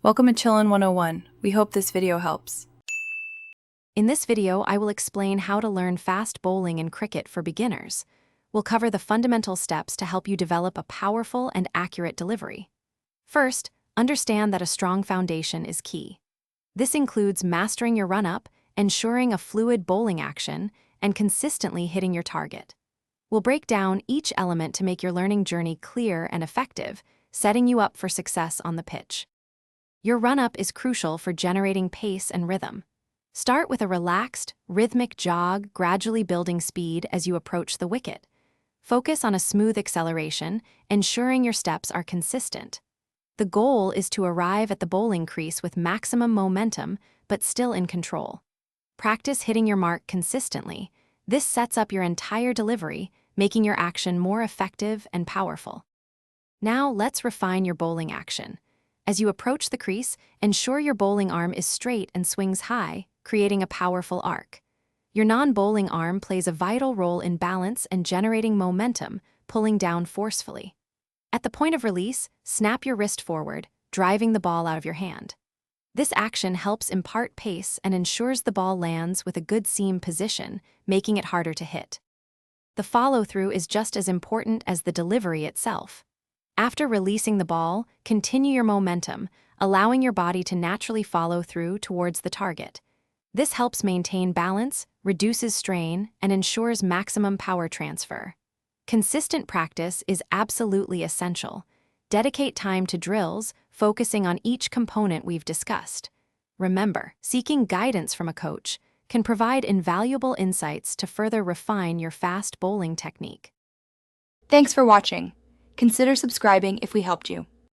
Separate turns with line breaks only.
Welcome to Chillin' 101. We hope this video helps.
In this video, I will explain how to learn fast bowling and cricket for beginners. We'll cover the fundamental steps to help you develop a powerful and accurate delivery. First, understand that a strong foundation is key. This includes mastering your run-up, ensuring a fluid bowling action, and consistently hitting your target. We'll break down each element to make your learning journey clear and effective, setting you up for success on the pitch. Your run-up is crucial for generating pace and rhythm. Start with a relaxed, rhythmic jog, gradually building speed as you approach the wicket. Focus on a smooth acceleration, ensuring your steps are consistent. The goal is to arrive at the bowling crease with maximum momentum, but still in control. Practice hitting your mark consistently. This sets up your entire delivery, making your action more effective and powerful. Now let's refine your bowling action. As you approach the crease, ensure your bowling arm is straight and swings high, creating a powerful arc. Your non-bowling arm plays a vital role in balance and generating momentum, pulling down forcefully. At the point of release, snap your wrist forward, driving the ball out of your hand. This action helps impart pace and ensures the ball lands with a good seam position, making it harder to hit. The follow-through is just as important as the delivery itself. After releasing the ball, continue your momentum, allowing your body to naturally follow through towards the target. This helps maintain balance, reduces strain, and ensures maximum power transfer. Consistent practice is absolutely essential. Dedicate time to drills, focusing on each component we've discussed. Remember, seeking guidance from a coach can provide invaluable insights to further refine your fast bowling technique.
Thanks for watching. Consider subscribing if we helped you.